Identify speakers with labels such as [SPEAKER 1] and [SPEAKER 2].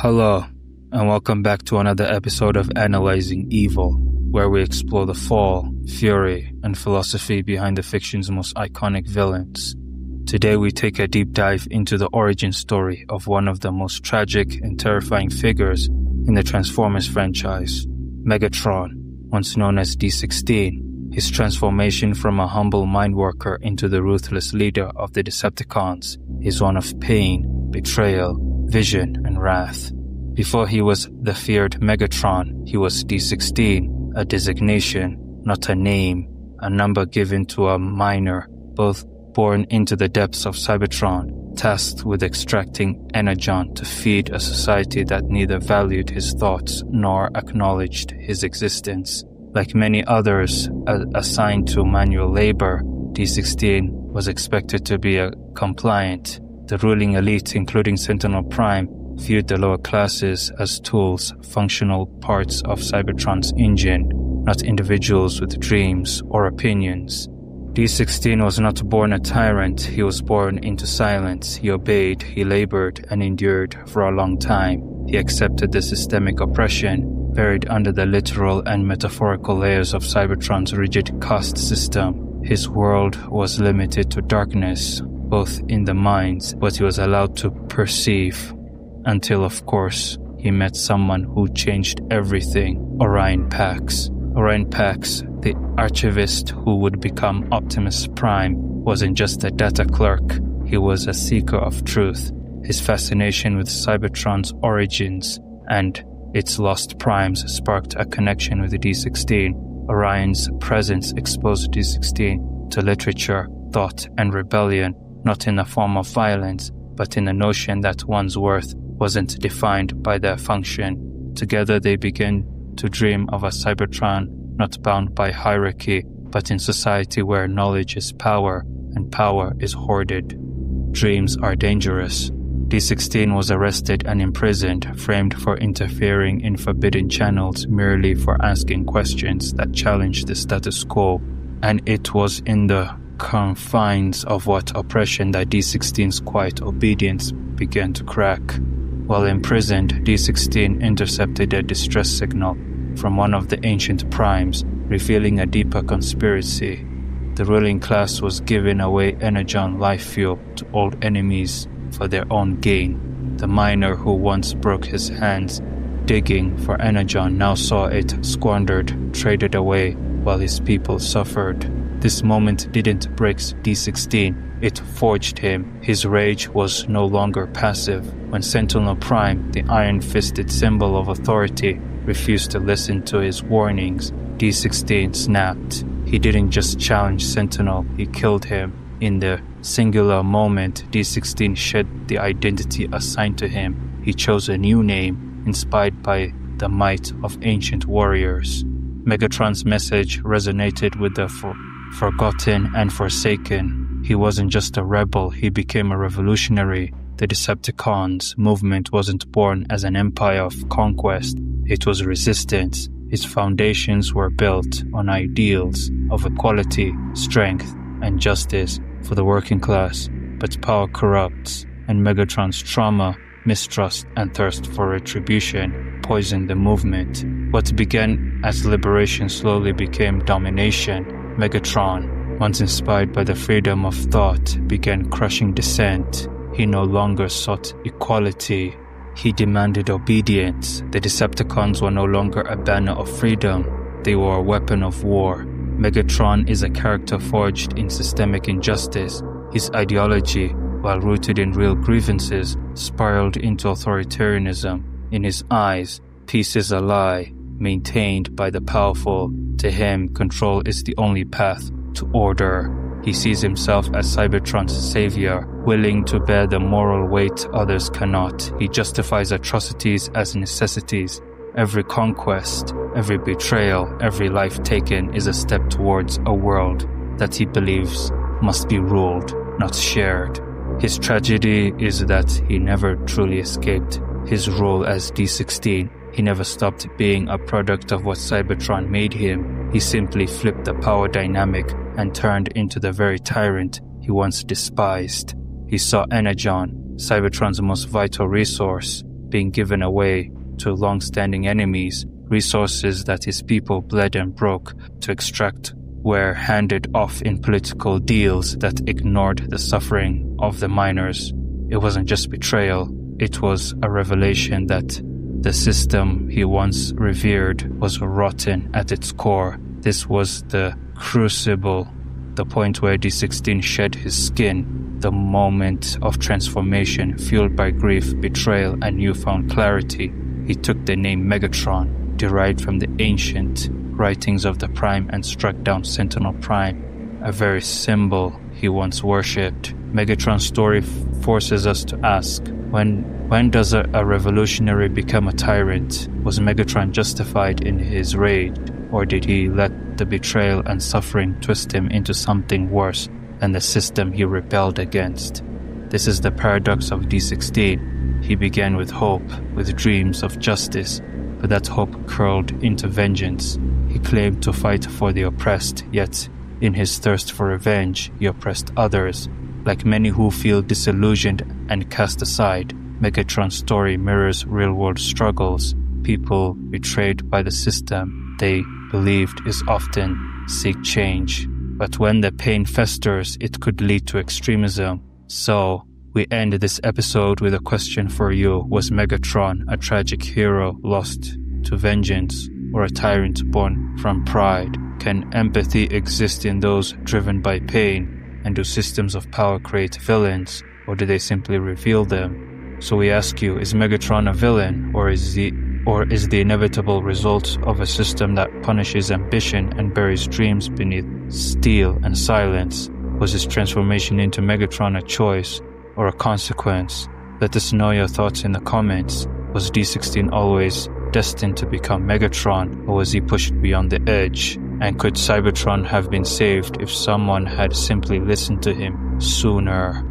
[SPEAKER 1] Hello, and welcome back to another episode of Analyzing Evil, where we explore the fall, fury, and philosophy behind the fiction's most iconic villains. Today we take a deep dive into the origin story of one of the most tragic and terrifying figures in the Transformers franchise, Megatron, once known as D16. His transformation from a humble mine worker into the ruthless leader of the Decepticons is one of pain, betrayal, vision, and wrath. Before he was the feared Megatron, he was D16, a designation, not a name, a number given to a miner, both born into the depths of Cybertron, tasked with extracting energon to feed a society that neither valued his thoughts nor acknowledged his existence. Like many others assigned to manual labor, D16 was expected to be compliant. The ruling elite, including Sentinel Prime, viewed the lower classes as tools, functional parts of Cybertron's engine, not individuals with dreams or opinions. D16 was not born a tyrant, he was born into silence. He obeyed, he labored, and endured for a long time. He accepted the systemic oppression buried under the literal and metaphorical layers of Cybertron's rigid caste system. His world was limited to darkness, both in the minds, what he was allowed to perceive, until, of course, he met someone who changed everything, Orion Pax. Orion Pax, the archivist who would become Optimus Prime, wasn't just a data clerk, he was a seeker of truth. His fascination with Cybertron's origins and its lost primes sparked a connection with D16. Orion's presence exposed D16 to literature, thought, and rebellion, not in the form of violence, but in the notion that one's worth wasn't defined by their function. Together they began to dream of a Cybertron not bound by hierarchy, but in society where knowledge is power and power is hoarded. Dreams are dangerous. D16 was arrested and imprisoned, framed for interfering in forbidden channels merely for asking questions that challenged the status quo. And it was in the confines of what oppression that D16's quiet obedience began to crack. While imprisoned, D16 intercepted a distress signal from one of the ancient primes, revealing a deeper conspiracy. The ruling class was giving away energon life fuel to old enemies for their own gain. The miner who once broke his hands digging for energon now saw it squandered, traded away, while his people suffered. This moment didn't break D16, it forged him. His rage was no longer passive. When Sentinel Prime, the iron-fisted symbol of authority, refused to listen to his warnings, D16 snapped. He didn't just challenge Sentinel, he killed him. In the singular moment, D16 shed the identity assigned to him. He chose a new name, inspired by the might of ancient warriors. Megatron's message resonated with the forgotten and forsaken. He wasn't just a rebel, he became a revolutionary. The Decepticons movement wasn't born as an empire of conquest, it was resistance. Its foundations were built on ideals of equality, strength, and justice for the working class. But power corrupts, and Megatron's trauma, mistrust, and thirst for retribution poisoned the movement. What began as liberation slowly became domination. Megatron, once inspired by the freedom of thought, began crushing dissent. He no longer sought equality. He demanded obedience. The Decepticons were no longer a banner of freedom. They were a weapon of war. Megatron is a character forged in systemic injustice. His ideology, while rooted in real grievances, spiraled into authoritarianism. In his eyes, peace is a lie, maintained by the powerful. To him, control is the only path to order. He sees himself as Cybertron's savior, willing to bear the moral weight others cannot. He justifies atrocities as necessities. Every conquest, every betrayal, every life taken is a step towards a world that he believes must be ruled, not shared. His tragedy is that he never truly escaped his role as D16. He never stopped being a product of what Cybertron made him. He simply flipped the power dynamic and turned into the very tyrant he once despised. He saw energon, Cybertron's most vital resource, being given away to long-standing enemies. Resources that his people bled and broke to extract were handed off in political deals that ignored the suffering of the miners. It wasn't just betrayal, it was a revelation that the system he once revered was rotten at its core. This was the crucible, the point where D16 shed his skin, the moment of transformation fueled by grief, betrayal, and newfound clarity. He took the name Megatron, derived from the ancient writings of the Prime, and struck down Sentinel Prime, a very symbol he once worshipped. Megatron's story forces us to ask, when does a revolutionary become a tyrant? Was Megatron justified in his rage, or did he let the betrayal and suffering twist him into something worse than the system he rebelled against? This is the paradox of D16. He began with hope, with dreams of justice, but that hope curled into vengeance. He claimed to fight for the oppressed, yet in his thirst for revenge, he oppressed others. Like many who feel disillusioned and cast aside, Megatron's story mirrors real-world struggles. People betrayed by the system they believed is often seek change. But when the pain festers, it could lead to extremism. So, we end this episode with a question for you. Was Megatron a tragic hero lost to vengeance, or a tyrant born from pride? Can empathy exist in those driven by pain? And do systems of power create villains, or do they simply reveal them? So we ask you, is Megatron a villain, or is the inevitable result of a system that punishes ambition and buries dreams beneath steel and silence? Was his transformation into Megatron a choice or a consequence? Let us know your thoughts in the comments. Was D16 always destined to become Megatron, or was he pushed beyond the edge? And could Cybertron have been saved if someone had simply listened to him sooner?